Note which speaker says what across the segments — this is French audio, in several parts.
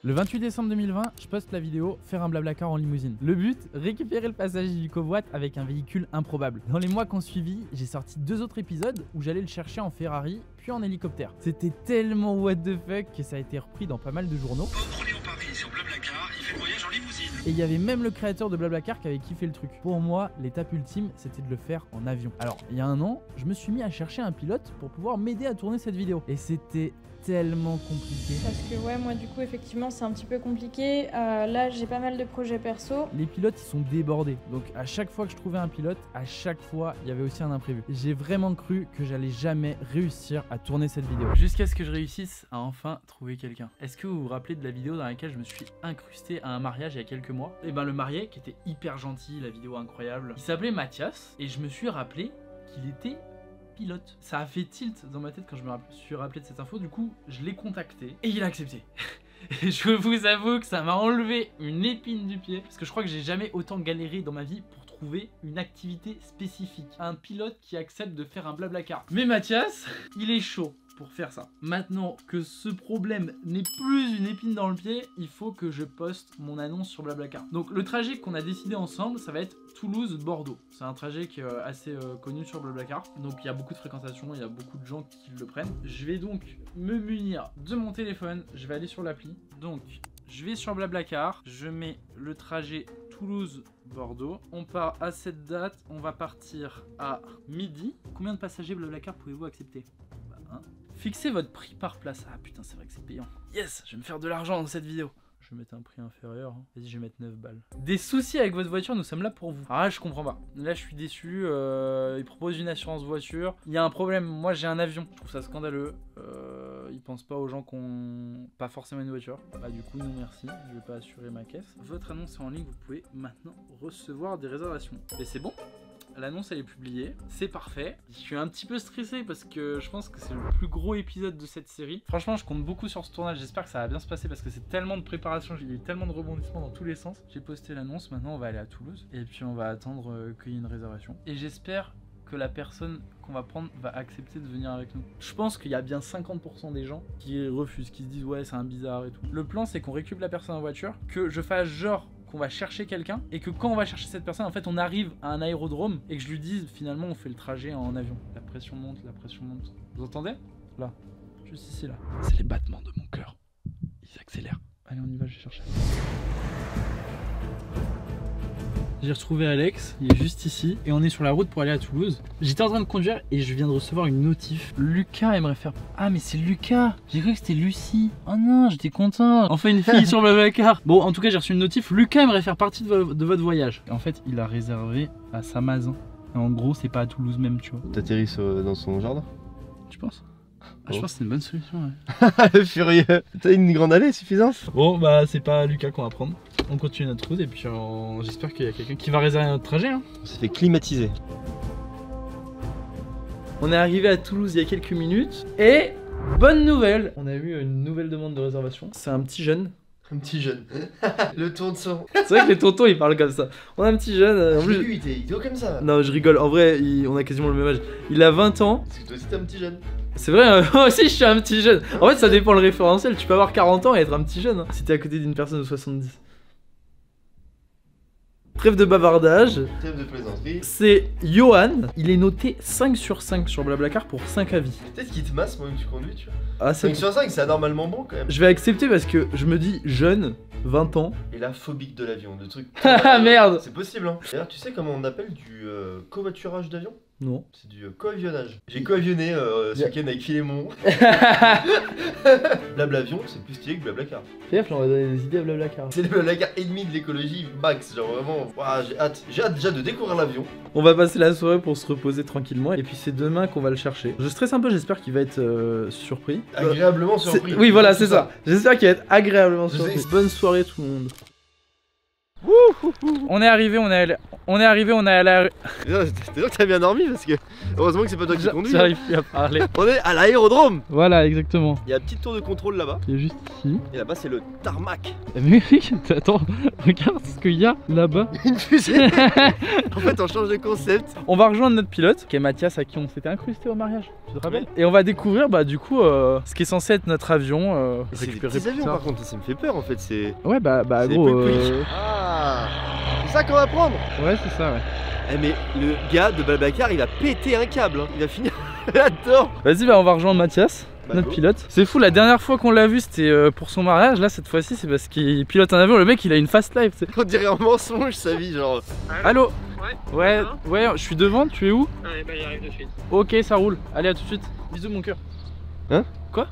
Speaker 1: Le 28 décembre 2020, je poste la vidéo « Faire un Blablacar en limousine ». Le but, récupérer le passager du covoit avec un véhicule improbable. Dans les mois qui ont suivi, j'ai sorti 2 autres épisodes où j'allais le chercher en Ferrari puis en hélicoptère. C'était tellement what the fuck que ça a été repris dans pas mal de journaux.
Speaker 2: Orléans Paris sur Blablacar, il fait le voyage en limousine.
Speaker 1: Et il y avait même le créateur de Blablacar qui avait kiffé le truc. Pour moi, l'étape ultime, c'était de le faire en avion. Alors, il y a un an, je me suis mis à chercher un pilote pour pouvoir m'aider à tourner cette vidéo. Et c'était tellement compliqué.
Speaker 3: Parce que ouais, moi du coup effectivement c'est un petit peu compliqué. Là j'ai pas mal de projets perso.
Speaker 1: Les pilotes ils sont débordés, donc à chaque fois que je trouvais un pilote, à chaque fois il y avait aussi un imprévu. J'ai vraiment cru que j'allais jamais réussir à tourner cette vidéo. Jusqu'à ce que je réussisse à enfin trouver quelqu'un. Est-ce que vous vous rappelez de la vidéo dans laquelle je me suis incrusté à un mariage il y a quelques mois? Et ben le marié qui était hyper gentil, la vidéo incroyable, il s'appelait Mathias et je me suis rappelé qu'il était pilote. Ça a fait tilt dans ma tête quand je me suis rappelé de cette info, du coup je l'ai contacté et il a accepté. Et je vous avoue que ça m'a enlevé une épine du pied parce que je crois que j'ai jamais autant galéré dans ma vie pour trouver une activité spécifique. Un pilote qui accepte de faire un Blablacar. Mais Mathias, il est chaud pour faire ça. Maintenant que ce problème n'est plus une épine dans le pied, il faut que je poste mon annonce sur Blablacar. Donc le trajet qu'on a décidé ensemble, ça va être Toulouse-Bordeaux. C'est un trajet qui est assez connu sur Blablacar. Donc il y a beaucoup de fréquentation, il y a beaucoup de gens qui le prennent. Je vais donc me munir de mon téléphone, je vais aller sur l'appli. Donc je vais sur Blablacar, je mets le trajet Toulouse-Bordeaux. On part à cette date, on va partir à midi. Combien de passagers Blablacar pouvez-vous accepter? Bah, hein. Fixez votre prix par place. Ah putain, c'est vrai que c'est payant. Yes, je vais me faire de l'argent dans cette vidéo. Je vais mettre un prix inférieur. Vas-y, je vais mettre 9 balles. Des soucis avec votre voiture, nous sommes là pour vous. Ah, je comprends pas. Là, je suis déçu. Ils proposent une assurance voiture. Il y a un problème. Moi, j'ai un avion. Je trouve ça scandaleux. Ils pensent pas aux gens qui ont pas forcément une voiture. Bah, du coup, non, merci. Je vais pas assurer ma caisse. Votre annonce est en ligne. Vous pouvez maintenant recevoir des réservations. Et c'est bon. L'annonce elle est publiée, c'est parfait. Je suis un petit peu stressé parce que je pense que c'est le plus gros épisode de cette série. Franchement je compte beaucoup sur ce tournage, j'espère que ça va bien se passer parce que c'est tellement de préparation, il y a eu tellement de rebondissements dans tous les sens. J'ai posté l'annonce, maintenant on va aller à Toulouse et puis on va attendre qu'il y ait une réservation. Et j'espère que la personne qu'on va prendre va accepter de venir avec nous. Je pense qu'il y a bien 50% des gens qui refusent, qui se disent ouais c'est un bizarre et tout. Le plan c'est qu'on récupère la personne en voiture, que je fasse genre qu'on va chercher quelqu'un et que quand on va chercher cette personne en fait on arrive à un aérodrome et que je lui dise finalement on fait le trajet en avion. La pression monte, la pression monte. Vous entendez? Là, juste ici là. C'est les battements de mon cœur. Ils accélèrent. Allez on y va, je vais chercher. J'ai retrouvé Alex, il est juste ici et on est sur la route pour aller à Toulouse. J'étais en train de conduire et je viens de recevoir une notif. Lucas aimerait faire... Ah mais c'est Lucas. J'ai cru que c'était Lucie. Oh non, j'étais content. Enfin une fille sur Blablacar. Bon en tout cas j'ai reçu une notif. Lucas aimerait faire partie de votre voyage. Et en fait il a réservé à Samazin. Et en gros c'est pas à Toulouse même tu vois.
Speaker 4: T'atterris dans son jardin?
Speaker 1: Tu penses? Ah, je pense que c'est une bonne solution
Speaker 4: ouais. Furieux. T'as une grande allée suffisante?
Speaker 1: Bon bah c'est pas Lucas qu'on va prendre. On continue notre route et puis j'espère qu'il y a quelqu'un qui va réserver notre trajet hein.
Speaker 4: On s'est fait climatiser.
Speaker 1: On est arrivé à Toulouse il y a quelques minutes et bonne nouvelle, on a eu une nouvelle demande de réservation. C'est un petit jeune.
Speaker 4: Un petit jeune. Le tonton.
Speaker 1: C'est vrai que les tontons ils parlent comme ça. On a un petit jeune. En plus...
Speaker 4: Lui il est idiot comme ça.
Speaker 1: Non je rigole, en vrai on a quasiment le même âge. Il a 20 ans.
Speaker 4: Parce que toi aussi t'es un petit jeune.
Speaker 1: C'est vrai, moi aussi je suis un petit jeune. En fait ça dépend le référentiel, tu peux avoir 40 ans et être un petit jeune hein, si t'es à côté d'une personne de 70. Trêve de bavardage.
Speaker 4: Trêve de plaisanterie.
Speaker 1: C'est Johan. Il est noté 5 sur 5 sur Blablacar pour 5 avis.
Speaker 4: Peut-être qu'il te masse moi que tu conduis, tu vois.
Speaker 1: Ah,
Speaker 4: 5 sur 5, c'est anormalement bon quand même.
Speaker 1: Je vais accepter parce que je me dis jeune, 20 ans.
Speaker 4: Et la phobique de l'avion, de trucs.
Speaker 1: Ah merde.
Speaker 4: C'est possible hein. D'ailleurs, tu sais comment on appelle du covoiturage d'avion?
Speaker 1: Non.
Speaker 4: C'est du coavionnage. J'ai coavionné ce week-end avec Philémon. Blablavion, c'est plus stylé que Blablacar.
Speaker 1: Fais gaffe, là on va donner des idées à Blablacar.
Speaker 4: C'est le Blablacar ennemi de l'écologie max, genre vraiment. Ouah, j'ai hâte déjà de découvrir l'avion.
Speaker 1: On va passer la soirée pour se reposer tranquillement et puis c'est demain qu'on va le chercher. Je stresse un peu, j'espère qu'il va être surpris.
Speaker 4: Agréablement surpris.
Speaker 1: Oui voilà, c'est ça. J'espère qu'il va être agréablement surpris. Bonne soirée tout le monde. On est arrivé, on est à la...
Speaker 4: T'es sûr que t'as bien dormi parce que heureusement que c'est pas toi qui conduis.
Speaker 1: J'arrive plus à parler.
Speaker 4: On est à l'aérodrome.
Speaker 1: Voilà, exactement.
Speaker 4: Il y a un petit tour de contrôle là-bas.
Speaker 1: Il est juste ici.
Speaker 4: Et là-bas c'est le tarmac.
Speaker 1: Mais oui, attends, regarde ce qu'il y a là-bas.
Speaker 4: Une fusée. En fait on change de concept.
Speaker 1: On va rejoindre notre pilote, qui est Mathias, à qui on s'était incrusté au mariage, tu te rappelles? Et on va découvrir bah du coup ce qui est censé être notre avion.
Speaker 4: C'est des
Speaker 1: récupéré
Speaker 4: petits avions
Speaker 1: plus tard.
Speaker 4: par contre, ça me fait peur en fait. C'est
Speaker 1: Ouais bah
Speaker 4: c'est
Speaker 1: gros.
Speaker 4: plus quick. Ah, c'est ça qu'on va prendre.
Speaker 1: Ouais c'est ça ouais.
Speaker 4: Eh mais le gars de Blablacar il va péter un câble, hein. Il va finir là-dedans.
Speaker 1: Vas-y bah on va rejoindre Mathias,
Speaker 4: Bah,
Speaker 1: notre
Speaker 4: go.
Speaker 1: pilote. C'est fou, la dernière fois qu'on l'a vu c'était pour son mariage, là cette fois-ci c'est parce qu'il pilote un avion, le mec il a une fast life tu sais.
Speaker 4: On dirait un mensonge sa vie genre.
Speaker 1: Allô?
Speaker 5: Ouais.
Speaker 1: Ouais, je suis devant, tu es où?
Speaker 5: Allez, bah, il arrive de suite.
Speaker 1: Ok ça roule, allez à tout de suite. Bisous mon cœur.
Speaker 4: Hein?
Speaker 1: Quoi?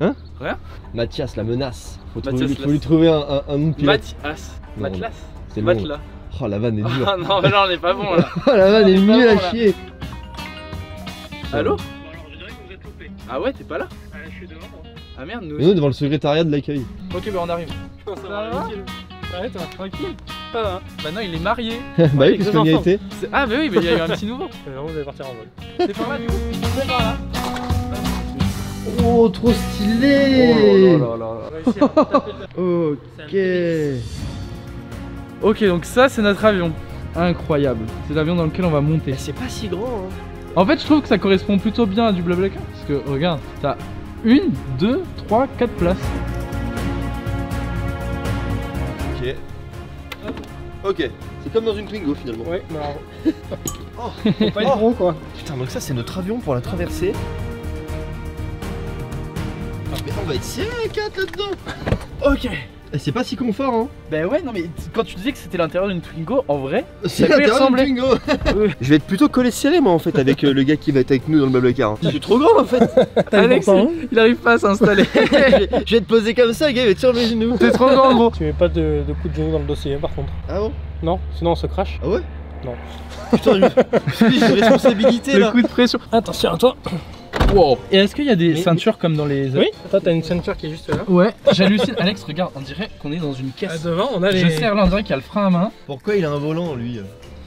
Speaker 4: Hein?
Speaker 1: Rien?
Speaker 4: Mathias la menace. Faut
Speaker 1: Mathias
Speaker 4: lui trouver un nom de pilote.
Speaker 1: Mathias.
Speaker 4: Non,
Speaker 1: Matlas.
Speaker 4: C'est long.
Speaker 1: Matlas.
Speaker 4: Oh la vanne est dure.
Speaker 1: Ah non mais là on est pas bon là.
Speaker 4: Oh la vanne est
Speaker 1: Pas
Speaker 4: nulle
Speaker 1: bon,
Speaker 4: à
Speaker 1: là.
Speaker 4: chier.
Speaker 1: Allô?
Speaker 5: Bon, alors, je dirais que vous êtes loupé.
Speaker 1: Ah ouais t'es pas là?
Speaker 5: Je suis devant.
Speaker 1: Ah merde nous
Speaker 4: Et nous devant le secrétariat de l'accueil.
Speaker 1: Ok bah on arrive.
Speaker 5: Ça va, tranquille. Ouais, toi, tranquille.
Speaker 1: Ça va. Bah non il est marié.
Speaker 4: Bah oui,
Speaker 5: avec
Speaker 4: puisqu'on
Speaker 5: deux
Speaker 4: y a
Speaker 5: enfants.
Speaker 4: été.
Speaker 1: Ah bah oui mais il y a eu un petit nouveau.
Speaker 5: Vous allez partir en vol.
Speaker 1: T'es par là du coup? T'es par là.
Speaker 4: Oh, trop stylé.
Speaker 1: Oh là là là.
Speaker 5: On va essayer de taper le-
Speaker 4: Ok.
Speaker 1: Ok donc ça c'est notre avion. Incroyable. C'est l'avion dans lequel on va monter.
Speaker 4: C'est pas si grand hein.
Speaker 1: En fait je trouve que ça correspond plutôt bien à du Blablacar. Parce que regarde, t'as 1, 2, 3, 4 places.
Speaker 4: Ok. Ok. C'est comme dans une Twingo finalement.
Speaker 5: Ouais, mais alors.
Speaker 4: Oh.
Speaker 5: Faut pas être gros quoi.
Speaker 4: Putain, donc ça c'est notre avion pour la traversée. Ah, mais on va être serré à 4 là-dedans.
Speaker 1: Ok.
Speaker 4: Et c'est pas si confort hein.
Speaker 1: Bah ouais non mais quand tu disais que c'était l'intérieur d'une Twingo, en vrai,
Speaker 4: C'est
Speaker 1: peut y
Speaker 4: l'intérieur d'une
Speaker 1: ressembler.
Speaker 4: Twingo.
Speaker 1: Oui.
Speaker 4: Je vais être plutôt collé serré moi en fait avec le gars qui va être avec nous dans le Blablacar. Hein. Je suis trop grand en fait.
Speaker 1: Alex il arrive pas à s'installer.
Speaker 4: Je vais te poser comme ça, le gars il va être sur mes genoux.
Speaker 1: T'es trop grand gros.
Speaker 5: Tu mets pas de coup de genou dans le dossier hein, par contre.
Speaker 4: Ah bon?
Speaker 5: Non, sinon on se crache.
Speaker 4: Ah ouais?
Speaker 5: Non.
Speaker 4: Putain, j'ai une responsabilité
Speaker 1: Le
Speaker 4: là.
Speaker 1: coup de pression.
Speaker 5: Attention à toi.
Speaker 1: Wow. Et est-ce qu'il y a des
Speaker 5: Mais-
Speaker 1: ceintures comme dans les...
Speaker 5: Oui, toi t'as une ceinture qui est juste là.
Speaker 1: Ouais, j'hallucine. Alex, regarde, on dirait qu'on est dans une caisse.
Speaker 5: Devant, on a les.
Speaker 1: Je serre là, on dirait qu'il y a le frein à main.
Speaker 4: Pourquoi il a un volant lui?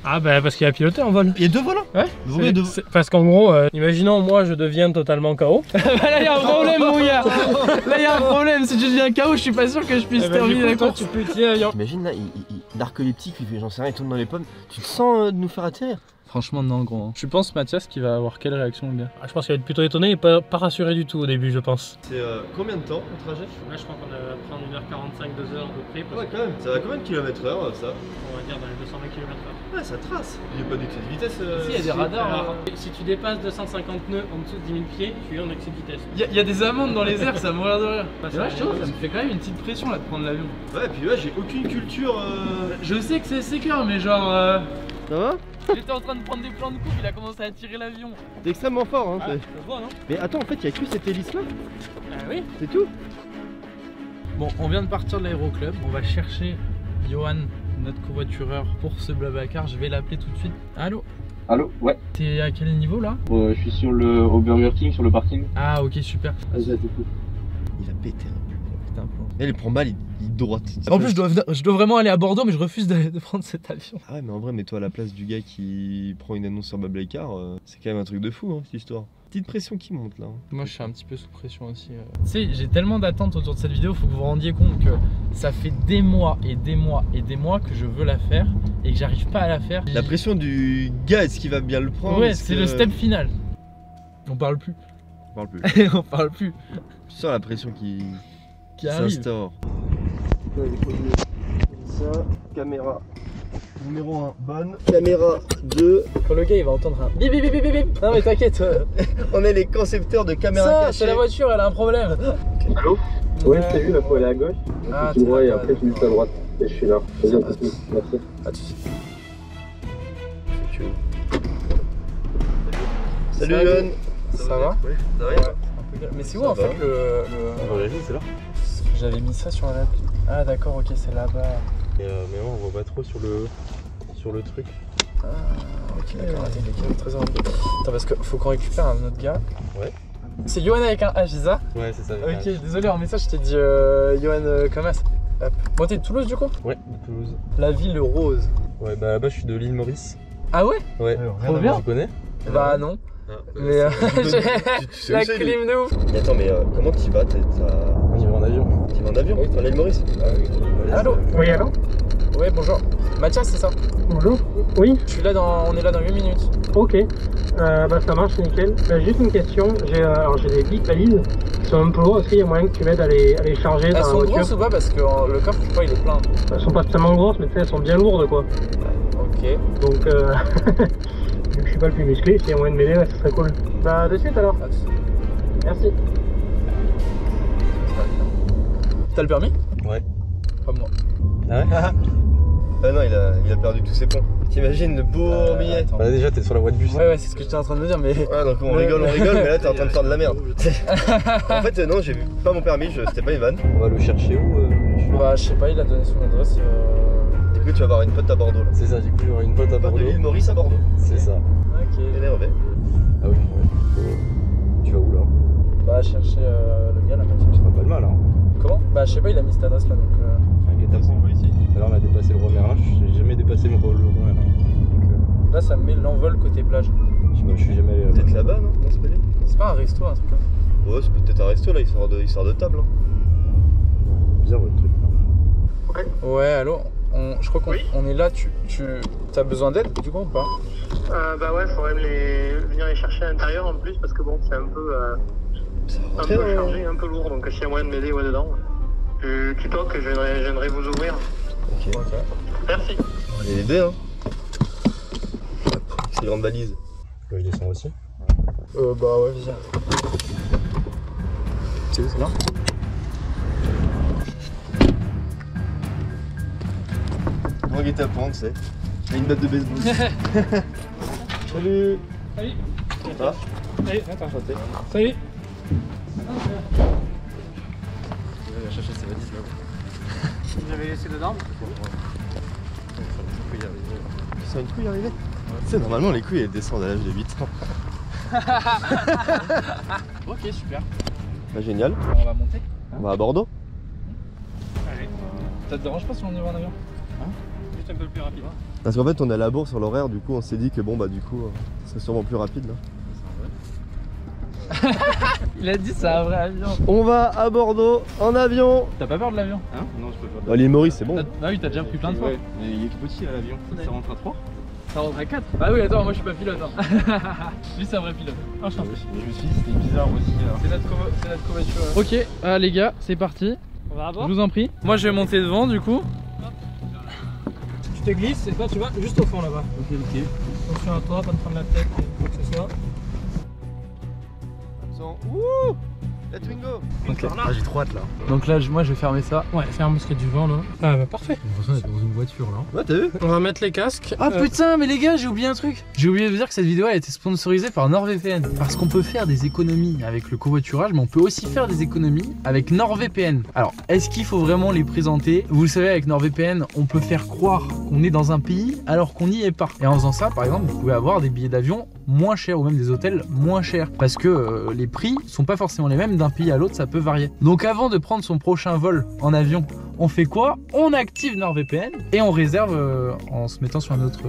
Speaker 5: Ah bah parce qu'il a piloté en vol.
Speaker 4: Il y a deux volants?
Speaker 5: Ouais.
Speaker 4: Pourquoi deux...
Speaker 5: Parce qu'en gros, imaginons moi je deviens totalement KO.
Speaker 1: Là, il y a un problème, mon gars. Là, il y a un problème. Si je deviens KO, je suis pas sûr que je puisse
Speaker 5: Eh ben,
Speaker 1: terminer
Speaker 5: du coup,
Speaker 1: la
Speaker 5: toi,
Speaker 1: course.
Speaker 5: tu peux utiliser l'avion.
Speaker 4: T'imagines là, narcoleptique, il fait j'en sais rien, il tourne dans les pommes. Tu te sens de nous faire atterrir?
Speaker 1: Franchement, non, gros. Tu penses, Mathias, qu'il va avoir quelle réaction, le gars?
Speaker 5: Ah, je pense qu'il va être plutôt étonné et pas rassuré du tout au début, je pense.
Speaker 4: C'est combien de temps le trajet?
Speaker 5: Là, je pense qu'on va prendre 1h45, 2h à peu près.
Speaker 4: Ouais, quand même. Ça va combien de kilomètres/heure ça?
Speaker 5: On va dire dans les 220 km/h.
Speaker 4: Ouais, ça trace. Il n'y a pas d'excès de vitesse.
Speaker 1: Si, il y a des radars.
Speaker 5: Alors, si tu dépasses 250 nœuds en dessous de 10 000 pieds, tu es en excès de vitesse.
Speaker 1: Il y a des amendes dans les airs, ça me mourir de rire.
Speaker 5: Bah,
Speaker 1: Et là, je trouve, ça me fait quand même une petite pression là de prendre l'avion.
Speaker 4: Ouais, puis ouais, j'ai aucune culture.
Speaker 1: Je sais que c'est sécure, mais genre.
Speaker 4: Ça va?
Speaker 1: J'étais en train de prendre des plans de coupe, il a commencé à tirer l'avion.
Speaker 4: C'est extrêmement fort, hein.
Speaker 5: Ah, je le vois, non?
Speaker 4: Mais attends, en fait, il y a que cette hélice là.
Speaker 5: Ah oui.
Speaker 4: C'est tout?
Speaker 1: Bon, on vient de partir de l'aéroclub, on va chercher Johan, notre covoitureur, pour ce Blablacar. Je vais l'appeler tout de suite. Allô?
Speaker 6: Allô? Ouais,
Speaker 1: T'es à quel niveau là?
Speaker 6: je suis au Burger King, sur le parking.
Speaker 1: Ah, ok, super.
Speaker 6: Vas-y, à tout coup.
Speaker 4: Il a pété un plomb. Et il prend mal, il droite.
Speaker 1: En plus, je dois vraiment aller à Bordeaux, mais je refuse de prendre cet avion.
Speaker 4: Ah ouais, mais en vrai, mets-toi à la place du gars qui prend une annonce sur Blablacar. C'est quand même un truc de fou, hein, cette histoire. Petite pression qui monte là.
Speaker 1: Moi, je suis un petit peu sous pression aussi. Tu sais, j'ai tellement d'attentes autour de cette vidéo, faut que vous vous rendiez compte que ça fait des mois et des mois et des mois que je veux la faire et que j'arrive pas à la faire.
Speaker 4: La pression du gars, est-ce qu'il va bien le prendre?
Speaker 1: Ouais,
Speaker 4: Est-ce
Speaker 1: c'est
Speaker 4: que-
Speaker 1: le step final. On parle plus.
Speaker 4: On parle plus.
Speaker 1: On parle plus.
Speaker 4: Tu sens la pression
Speaker 1: Qui arrive.
Speaker 4: s'instaure. Ça, caméra numéro 1, bonne. Caméra 2.
Speaker 1: Quand le gars il va entendre un bip bip bip bip bip. Non mais t'inquiète.
Speaker 4: On est les concepteurs de caméras
Speaker 1: Ça,
Speaker 4: cachées.
Speaker 1: c'est la voiture, elle a un problème.
Speaker 6: Allô? Ouais, je t'ai vu, là, faut aller à gauche.
Speaker 1: Ah,
Speaker 6: Tu
Speaker 1: t'es
Speaker 6: vois, et
Speaker 1: là,
Speaker 6: après tu montes à droite. Et je suis là. Vas-y, à tout de suite. Merci.
Speaker 1: Pas de soucis.
Speaker 4: Salut
Speaker 1: Salut.
Speaker 4: Yoann.
Speaker 1: Ça va?
Speaker 4: Oui, ça va.
Speaker 1: Mais c'est où
Speaker 4: Ça
Speaker 1: en
Speaker 4: va.
Speaker 1: fait le...
Speaker 6: c'est là.
Speaker 1: J'avais mis ça sur la... Ah d'accord, ok, c'est là-bas.
Speaker 6: Mais on voit pas trop sur le truc.
Speaker 1: Ah ok, d'accord, attends, il est 13h22. Attends, parce qu'il faut qu'on récupère un autre gars.
Speaker 6: Ouais.
Speaker 1: C'est Johan avec un H, c'est ça?
Speaker 6: Ouais, c'est ça.
Speaker 1: Ok, désolé, en message je t'ai dit Johan Comas. Hop. Bon, t'es de Toulouse du coup?
Speaker 6: Ouais, de Toulouse.
Speaker 1: La ville rose.
Speaker 6: Ouais, bah là-bas, je suis de l'île Maurice.
Speaker 1: Ah ouais?
Speaker 6: Ouais,
Speaker 1: Trop bien.
Speaker 6: Tu connais?
Speaker 1: Bah non. Mais
Speaker 4: Tu
Speaker 1: la
Speaker 4: où c'est, lui
Speaker 1: clim de ouf.
Speaker 4: Mais attends, mais comment t'y vas?
Speaker 6: On y va en avion.
Speaker 4: Tu vas en avion?
Speaker 1: Oui.
Speaker 4: En l'île Maurice?
Speaker 1: Allô?
Speaker 7: Oui, allô?
Speaker 1: Ouais, bonjour. Mathias, c'est ça?
Speaker 7: Bonjour. Oui,
Speaker 1: Je suis là on est là dans 8 minutes.
Speaker 7: ok. Bah ça marche, nickel. Juste une question. J'ai des petites valises qui sont un peu lourdes. Est-ce qu'il y a moyen que tu m'aides à les charger
Speaker 1: Elles
Speaker 7: dans la
Speaker 1: sont
Speaker 7: voiture?
Speaker 1: grosses ou pas? Parce que le coffre, je crois, il est plein.
Speaker 7: Elles sont pas tellement grosses, mais tu sais, elles sont bien lourdes, quoi.
Speaker 1: Ok.
Speaker 7: Donc, vu que je suis pas le plus musclé, s'il y a moyen de m'aider, ouais, ça serait cool. Bah, de suite alors. Merci.
Speaker 1: T'as le permis?
Speaker 6: Ouais.
Speaker 1: Pas moi.
Speaker 6: Ah ouais?
Speaker 4: Ah non, il a perdu tous ses ponts. T'imagines le beau billet?
Speaker 1: Attends.
Speaker 6: Bah déjà, t'es sur la voie de bus.
Speaker 1: Ouais, c'est ce que j'étais en train de me dire, mais.
Speaker 4: Ouais, donc on rigole, mais là t'es en train de faire de la merde. En fait, non, j'ai pas mon permis, c'était pas une vanne.
Speaker 6: On va le chercher où
Speaker 1: Bah, je sais pas, il a donné son adresse.
Speaker 4: Du coup, tu vas avoir une pote à Bordeaux là.
Speaker 6: C'est ça, du coup, j'aurai une pote à
Speaker 4: Pote
Speaker 6: Bordeaux.
Speaker 4: de l'île Maurice à Bordeaux.
Speaker 6: C'est ça.
Speaker 1: Ok.
Speaker 4: Énervé.
Speaker 6: Ah oui, ouais. Tu vas où là?
Speaker 1: Bah, chercher le gars là, Mathias.
Speaker 6: C'est pas le mal, hein.
Speaker 1: Comment? Bah, je sais pas, il a mis cette adresse là donc.
Speaker 6: Enfin, guet-apens, ici. Alors, on a dépassé le roi Merlin. J'ai jamais dépassé le roi Merlin. Donc,
Speaker 1: Là, ça me met l'envol côté plage.
Speaker 6: je suis jamais allé là-bas.
Speaker 4: Peut-être là-bas, non? Dans ce palais?
Speaker 1: C'est pas un resto, un truc comme ça?
Speaker 4: Ouais, c'est peut-être un resto là, il sort de table. Hein.
Speaker 6: Bizarre votre truc.
Speaker 1: Ouais, allô? Je crois qu'on
Speaker 7: Oui.
Speaker 1: on est là, t'as besoin d'aide du coup ou pas?
Speaker 7: Bah ouais, faudrait venir les chercher à l'intérieur en plus, parce que bon, c'est un peu chargé, un peu lourd, donc s'il y a moyen de m'aider dedans. Tu toques, je viendrai vous ouvrir.
Speaker 4: Ok.
Speaker 7: Merci.
Speaker 4: On va l'aider, hein. Avec ses grandes valises.
Speaker 6: Je descends aussi.
Speaker 1: Bah ouais, viens.
Speaker 4: C'est où, c'est là? Grand guet-apens, tu sais. Il a une batte de baseball. Salut.
Speaker 5: Salut.
Speaker 4: Ça va?
Speaker 5: Salut, attends.
Speaker 4: Enchanté.
Speaker 5: Salut.
Speaker 4: Il va chercher ses valises là-bas.
Speaker 5: Vous avez laissé dedans?
Speaker 4: Tu sens une couille arriver? Tu sais, normalement les couilles elles descendent à l'âge de 8 ans.
Speaker 1: Ok, super.
Speaker 4: Bah, génial.
Speaker 1: On va monter.
Speaker 4: On va à Bordeaux.
Speaker 5: Allez.
Speaker 1: Ça te dérange pas si on y va en avion?
Speaker 5: Juste un peu plus rapide.
Speaker 4: Parce qu'en fait on est à la bourse sur l'horaire, du coup on s'est dit que bon bah du coup c'est sûrement plus rapide là.
Speaker 1: Il a dit c'est un vrai avion.
Speaker 4: On va à Bordeaux en avion.
Speaker 1: T'as pas peur de l'avion?
Speaker 6: Hein? Non, je peux pas.
Speaker 4: Bah, l'île Maurice c'est bon.
Speaker 1: Ah oui, t'as déjà pris plein de fois.
Speaker 6: Ouais, mais il est tout petit à l'avion. Ça rentre à 3?
Speaker 1: Ça rentre à 4. Ah oui, attends, moi je suis pas pilote. Hein. Lui c'est un vrai pilote. Enchanté.
Speaker 6: Je me suis dit c'était bizarre aussi.
Speaker 1: C'est notre covoiture. Ok, les gars, c'est parti.
Speaker 5: On va à bord?
Speaker 1: Je vous en prie. Moi je vais monter devant du coup.
Speaker 5: Tu te glisses et toi tu vas juste au fond là-bas.
Speaker 1: Ok, ok.
Speaker 5: Attention à toi, pas te prendre la tête ou quoi que ce soit.
Speaker 4: Ouh, la Twingo.
Speaker 1: Ok.
Speaker 6: Ah, j'ai trop hâte là.
Speaker 1: Donc là, moi je vais fermer ça.
Speaker 5: Ouais, ferme parce qu'il y a du vent là. Ah bah parfait.
Speaker 6: On est dans une voiture là.
Speaker 4: Ouais, t'as vu?
Speaker 5: On va mettre les casques.
Speaker 1: Ah putain, mais les gars, j'ai oublié un truc. J'ai oublié de vous dire que cette vidéo a été sponsorisée par NordVPN. Parce qu'on peut faire des économies avec le covoiturage, mais on peut aussi faire des économies avec NordVPN. Alors, est-ce qu'il faut vraiment les présenter? Vous le savez, avec NordVPN, on peut faire croire qu'on est dans un pays alors qu'on n'y est pas. Et en faisant ça, par exemple, vous pouvez avoir des billets d'avion moins chers ou même des hôtels moins chers. Parce que les prix sont pas forcément les mêmes d'un pays à l'autre, ça peut varier. Donc avant de prendre son prochain vol en avion, on fait quoi? On active NordVPN et on réserve en se mettant sur un autre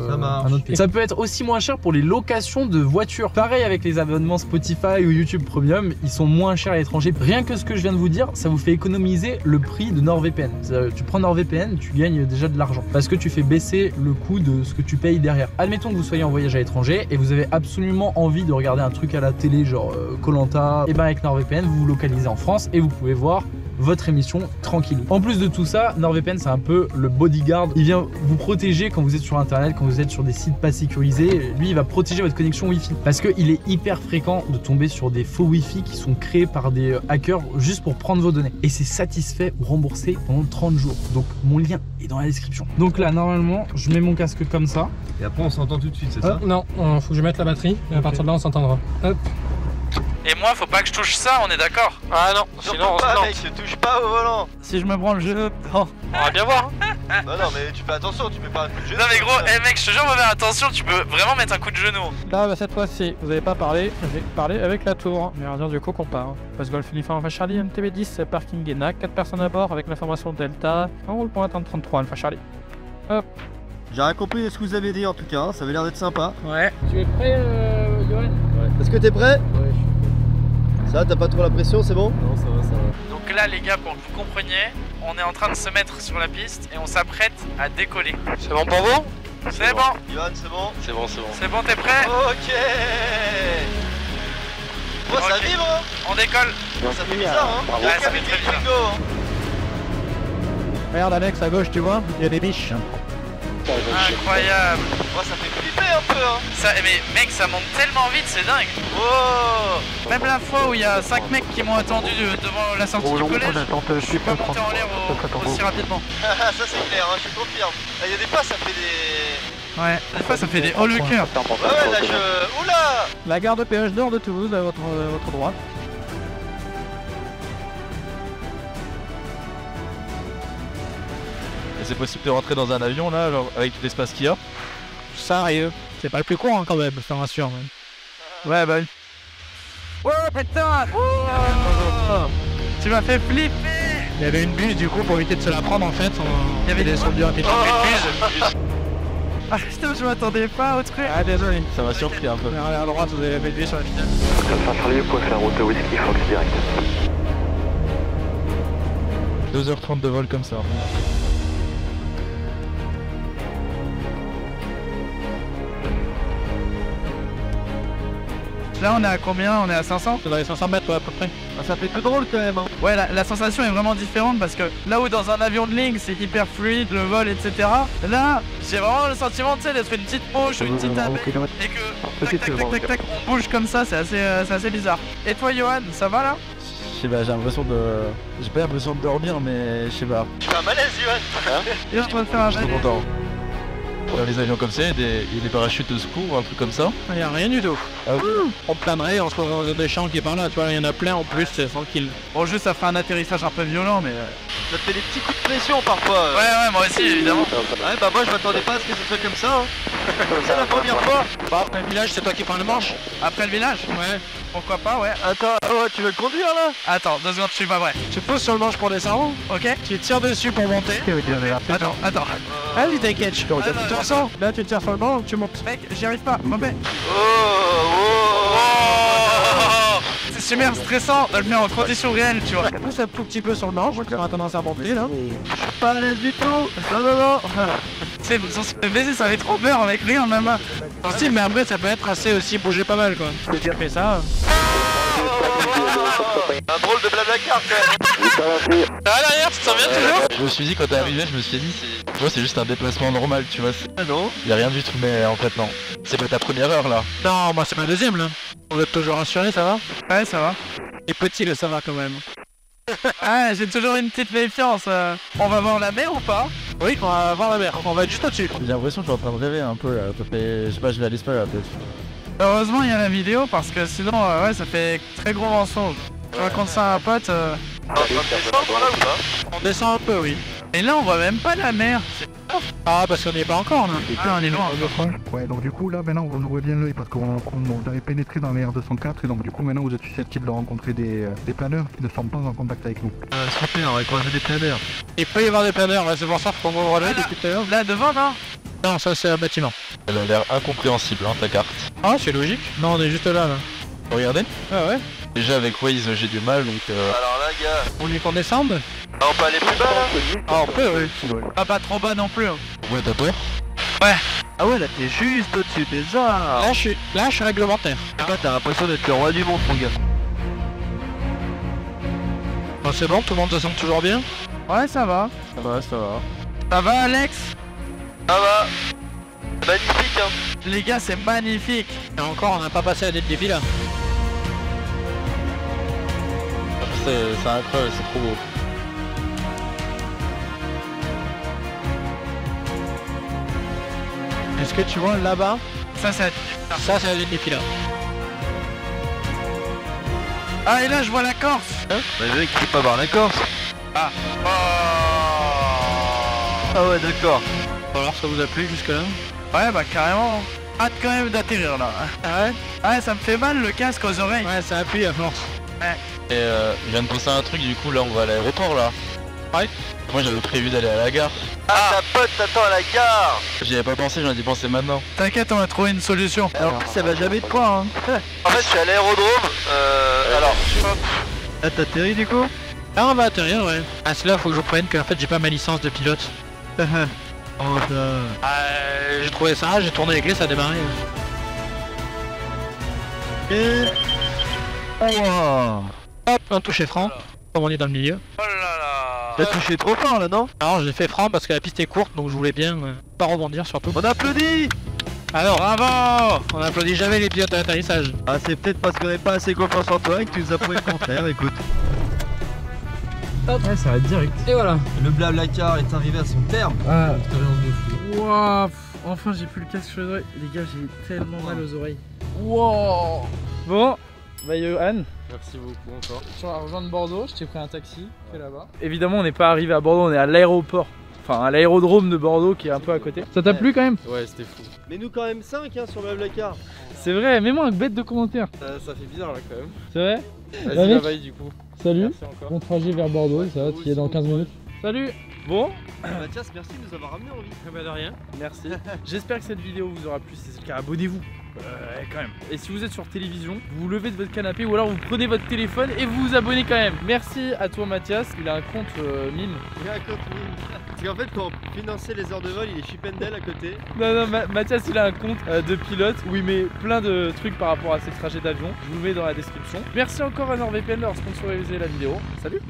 Speaker 1: pays. Ça peut être aussi moins cher pour les locations de voitures. Pareil avec les abonnements Spotify ou YouTube Premium, ils sont moins chers à l'étranger. Rien que ce que je viens de vous dire, ça vous fait économiser le prix de NordVPN. Tu prends NordVPN, tu gagnes déjà de l'argent parce que tu fais baisser le coût de ce que tu payes derrière. Admettons que vous soyez en voyage à l'étranger et vous avez absolument envie de regarder un truc à la télé genre Koh-Lanta, et ben avec NordVPN vous vous localisez en France et vous pouvez voir votre émission tranquille. En plus de tout ça, NordVPN c'est un peu le bodyguard. Il vient vous protéger quand vous êtes sur internet, quand vous êtes sur des sites pas sécurisés. Lui il va protéger votre connexion Wi-Fi parce qu'il est hyper fréquent de tomber sur des faux Wi-Fi qui sont créés par des hackers juste pour prendre vos données. Et c'est satisfait ou remboursé pendant 30 jours. Donc mon lien est dans la description. Donc là normalement je mets mon casque comme ça.
Speaker 4: Et après on s'entend tout de suite, c'est ça?
Speaker 5: Non, faut que je mette la batterie et à partir de là on s'entendra. Hop.
Speaker 1: Et moi, faut pas que je touche ça, on est d'accord?
Speaker 8: Ah non, sinon on se plante.
Speaker 9: mec, ne touche pas au volant.
Speaker 1: Si je me branle, je... Oh.
Speaker 8: On va bien voir.
Speaker 9: Bah non, mais tu fais attention, tu mets pas un coup de genou.
Speaker 1: Non mais gros, mec, je te jure, on va faire attention, tu peux vraiment mettre un coup de genou.
Speaker 5: Là, bah, cette fois-ci, vous avez pas parlé, j'ai parlé avec la tour. Gardien du coup qu'on part. Passe Golf Uniforme Alpha Charlie, MTB10, parking Guénac, 4 personnes à bord avec l'information Delta. On roule pour atteindre 33 Alpha Charlie. Hop.
Speaker 9: J'ai rien compris de ce que vous avez dit en tout cas, hein. Ça avait l'air d'être sympa.
Speaker 5: Ouais. Tu es prêt, Johan?
Speaker 9: Ouais. Est-ce que t'es prêt?
Speaker 5: Ouais, je suis
Speaker 9: Ça, t'as pas trop la pression, c'est bon? Non, ça va, ça va.
Speaker 1: Donc là, les gars, pour que vous compreniez, on est en train de se mettre sur la piste et on s'apprête à décoller.
Speaker 8: C'est bon pour vous?
Speaker 1: C'est bon.
Speaker 9: Johan, c'est bon?
Speaker 8: C'est bon, c'est bon.
Speaker 1: C'est bon, t'es prêt?
Speaker 9: Ok. Oh, ça
Speaker 1: Ok.
Speaker 9: vibre, hein.
Speaker 1: On décolle.
Speaker 9: Ça fait bizarre, hein.
Speaker 1: Ouais, ça fait très bizarre.
Speaker 9: Hein.
Speaker 5: Regarde Alex, à gauche, tu vois, il y a des biches.
Speaker 1: Incroyable.
Speaker 9: Oh, ça fait flipper un peu, hein.
Speaker 1: Ça, mais mec, ça monte tellement vite, c'est dingue.
Speaker 9: Oh.
Speaker 1: Même la fois où il y a 5 mecs qui m'ont attendu devant la sortie du collège, je suis pas monté en l'air aussi rapidement.
Speaker 9: Ça c'est clair, hein, je confirme. Il y a des fois ça fait des...
Speaker 1: Ouais, des fois ça fait des oh le cœur.
Speaker 9: Ouais, là je... Oula.
Speaker 5: La gare de péage d'or de Toulouse, à votre droite.
Speaker 6: Et c'est possible de rentrer dans un avion là, genre, avec tout l'espace qu'il y a?
Speaker 5: Sérieux. C'est pas le plus court hein, quand même, je te rassure. Même.
Speaker 1: Ouais bah... Oh putain. Oh. Tu m'as fait flipper.
Speaker 5: Il y avait une buse du coup pour éviter de se la prendre en fait. Il y avait des descendu rapidement.
Speaker 1: Ah putain, je m'attendais pas au truc.
Speaker 5: Ah désolé.
Speaker 6: Ça m'a surpris un peu.
Speaker 5: Allez à droite, vous avez fait sur la finale.
Speaker 10: Alpha Charlie, vous pouvez faire route whisky, Fox direct.
Speaker 6: 2h30 de vol comme ça.
Speaker 1: Là on est à combien? On est à 500?
Speaker 5: C'est dans les 500 mètres ouais, à peu près.
Speaker 9: Ah, ça fait plus drôle quand même, hein.
Speaker 1: Ouais, la sensation est vraiment différente parce que là où dans un avion de ligne c'est hyper fluide, le vol, etc. Là, j'ai vraiment le sentiment, tu sais, d'être une petite mouche ou une petite abeille et que tac tac tac tac tac, on bouge comme ça, c'est assez bizarre. Et toi, Johan, ça va là?
Speaker 6: Je sais pas, j'ai l'impression de... J'ai pas l'impression de dormir, mais je sais pas.
Speaker 9: Tu fais un malaise, Johan.
Speaker 1: Et je dois te faire un
Speaker 6: Je suis trop content. Dans les avions comme ça, il y a des parachutes de secours, un truc comme ça.
Speaker 5: Il y a rien du tout.
Speaker 6: Ah oui.
Speaker 5: On planerait, on se retrouve dans des champs qui est par là, tu vois, il y en a plein en plus, c'est tranquille.
Speaker 1: Bon, juste ça fait un atterrissage un peu violent, mais...
Speaker 9: Ça te fait des petits coups de pression parfois.
Speaker 1: Ouais, moi aussi, évidemment.
Speaker 9: Ouais, bah moi je m'attendais pas à ce que ce soit comme ça, hein. C'est la première fois.
Speaker 5: Bah, après le village, c'est toi qui prends le manche.
Speaker 1: Après le village?
Speaker 5: Ouais.
Speaker 1: Pourquoi pas, ouais.
Speaker 9: Attends, ouais, tu veux le conduire là?
Speaker 1: Attends, 2 secondes, je suis pas vrai.
Speaker 5: Tu poses sur le manche pour descendre,
Speaker 1: Ok?
Speaker 5: tu tires dessus pour monter.
Speaker 1: Attends.
Speaker 5: Vas-y, t'inquiète, je te
Speaker 1: non,
Speaker 5: ressens. Là, tu tires sur le manche, tu montes.
Speaker 1: Mec, j'y arrive pas, mauvais.
Speaker 9: Oh.
Speaker 1: C'est super stressant de le mettre en condition réelle, tu vois.
Speaker 5: Pousse un tout petit peu sur le manche, tu auras tendance à monter là.
Speaker 9: Pas à l'aise du tout. Non.
Speaker 1: C'est censé me baiser, ça avait trop peur avec rien dans ma main.
Speaker 5: Si, mais après, ça peut être assez aussi bouger pas mal quoi. J'ai déjà fait ça.
Speaker 9: Un drôle de blablacar quand même.
Speaker 1: À l'arrière, tu te sens bien toujours?
Speaker 6: Je me suis dit quand t'es arrivé, je me suis dit, c'est juste un déplacement normal, tu vois.
Speaker 9: Ah non.
Speaker 6: Y a rien du tout, mais en fait non. C'est pas ta première heure là.
Speaker 5: Non, moi c'est ma deuxième là. On est toujours rassuré, ça va?
Speaker 1: Ouais, ça va.
Speaker 5: Et petit, là, ça va quand même.
Speaker 1: Ah, j'ai toujours une petite méfiance. On va voir la mer ou pas?
Speaker 5: Oui, on va voir la mer, on va être juste au-dessus.
Speaker 6: J'ai l'impression que je suis en train de rêver un peu là. Ça fait... Je sais pas, je vais à l'espace là peut-être.
Speaker 1: Heureusement, il y a la vidéo parce que sinon, ouais, ça fait très gros mensonge. Je raconte ça à un pote.
Speaker 9: On va descendre là ou pas?
Speaker 5: On descend un peu, oui.
Speaker 1: Et là, on voit même pas la mer.
Speaker 5: Ah, parce qu'on n'y est pas encore là.
Speaker 1: Ah, on est loin.
Speaker 11: Ouais, donc du coup là maintenant vous ouvrez bien l'œil parce que vous avez pénétré dans les R204 et donc du coup maintenant vous êtes susceptible de rencontrer des planeurs qui ne sont pas en contact avec nous.
Speaker 6: Super, on va croiser des planeurs.
Speaker 5: Il peut y avoir des planeurs, ouais, c'est pour ça qu'on ouvre l'œil depuis tout à l'heure.
Speaker 1: Là, devant, non?
Speaker 5: Non, ça c'est un bâtiment.
Speaker 6: Elle a l'air incompréhensible hein, ta carte.
Speaker 5: Ah, c'est logique. Non, on est juste là.
Speaker 6: Regardez.
Speaker 5: Ah ouais.
Speaker 6: Déjà avec Waze j'ai du mal donc...
Speaker 9: Alors là gars,
Speaker 5: Vous voulez qu'on descende?
Speaker 9: ah, on peut aller plus bas là?
Speaker 5: Ah, on peut, oui.
Speaker 1: Pas trop bas non plus. Hein.
Speaker 6: Ouais, t'as peur?
Speaker 9: Ah ouais, là t'es juste au-dessus des arbres.
Speaker 5: Là, je suis réglementaire.
Speaker 9: Là t'as l'impression d'être le roi du monde mon gars.
Speaker 5: Bon, c'est bon, tout le monde se sent toujours bien?
Speaker 1: Ouais, ça va.
Speaker 6: Ça va.
Speaker 1: Ça va, Alex?
Speaker 9: Ça va. Magnifique hein.
Speaker 1: Les gars, c'est magnifique.
Speaker 5: Et encore, on n'a pas passé à l'île des villas.
Speaker 6: C'est incroyable, c'est trop beau.
Speaker 5: Est-ce que tu vois là-bas?
Speaker 1: Ça, c'est...
Speaker 5: Ça, c'est la l'île des villas.
Speaker 9: Ah, et là, je vois la Corse.
Speaker 12: Bah, le mec, il peut pas voir la Corse.
Speaker 9: Ah.
Speaker 12: Ah ouais, d'accord.
Speaker 5: Alors, ça vous a plu jusque-là?
Speaker 9: Ouais, bah carrément. Hâte quand même d'atterrir là.
Speaker 5: Ah ouais?
Speaker 9: Ouais, ça me fait mal le casque aux oreilles.
Speaker 5: Ouais, ça appuie à force.
Speaker 9: Ouais.
Speaker 6: Et je viens de penser à un truc, du coup là on va à l'aéroport là.
Speaker 5: Ouais.
Speaker 6: Moi j'avais prévu d'aller à la gare.
Speaker 12: Ah, ta pote t'attend à la gare.
Speaker 6: J'y avais pas pensé, j'en ai pensé maintenant.
Speaker 9: T'inquiète, on va trouver une solution.
Speaker 12: Alors ça va jamais de point hein. En fait je suis à l'aérodrome. Alors hop. Ah t'atterris du coup?
Speaker 5: Ah on va atterrir ouais. Ah c'est là faut que je reprenne que en fait j'ai pas ma licence de pilote.
Speaker 12: Oh putain.
Speaker 5: J'ai trouvé ça, j'ai tourné les clés, ça a démarré.
Speaker 12: Et... Oh.
Speaker 5: Hop, un touché franc, comme on est dans le milieu.
Speaker 9: Oh là là.
Speaker 12: T'as touché trop fort là non?
Speaker 5: Alors j'ai fait franc parce que la piste est courte donc je voulais bien pas rebondir surtout.
Speaker 12: On applaudit.
Speaker 5: Alors bravo. On applaudit jamais les pilotes à l'atterrissage.
Speaker 12: Ah c'est peut-être parce qu'on n'est pas assez confiance en toi et que tu nous as prouvé le contraire, écoute.
Speaker 1: Ouais, ça va être direct.
Speaker 5: Et voilà.
Speaker 12: Le Blablacar est arrivé à son terme.
Speaker 1: Ah.
Speaker 12: Expérience de fou.
Speaker 1: Wouah, enfin j'ai plus le casque sur les oreilles. Les gars, j'ai tellement mal aux oreilles. Wow. Bon, bah Johan.
Speaker 6: Merci beaucoup encore.
Speaker 1: Sur la rejoindre Bordeaux, je t'ai pris un taxi, fait là-bas. Évidemment, on n'est pas arrivé à Bordeaux, on est à l'aéroport. Enfin, à l'aérodrome de Bordeaux qui est un peu à côté. Ça t'a plu quand même?
Speaker 6: Ouais, c'était fou.
Speaker 12: Mais nous quand même 5 hein, sur Blablacar.
Speaker 1: C'est vrai, mets-moi un bête de commentaire.
Speaker 6: Ça fait bizarre là quand même.
Speaker 1: C'est vrai?
Speaker 6: Vas-y, bye bye du coup.
Speaker 1: Salut.
Speaker 6: Merci encore.
Speaker 1: Bon trajet vers Bordeaux, ça va, tu y es dans 15 minutes. Salut. Bon.
Speaker 12: Mathias, merci de nous avoir ramenés en vie.
Speaker 5: Bah de rien.
Speaker 1: Merci. J'espère que cette vidéo vous aura plu. Si c'est le cas, abonnez-vous. Quand même. Et si vous êtes sur télévision, vous vous levez de votre canapé ou alors vous prenez votre téléphone et vous vous abonnez quand même. Merci à toi Mathias. Il a un compte mime.
Speaker 12: Il a un compte mime. Parce qu'en fait, quand on finançait les heures de vol, il est Chipendel à côté.
Speaker 1: Non, Mathias il a un compte de pilote où il met plein de trucs par rapport à ses trajets d'avion. Je vous le mets dans la description. Merci encore à NordVPN d'avoir sponsorisé la vidéo. Salut.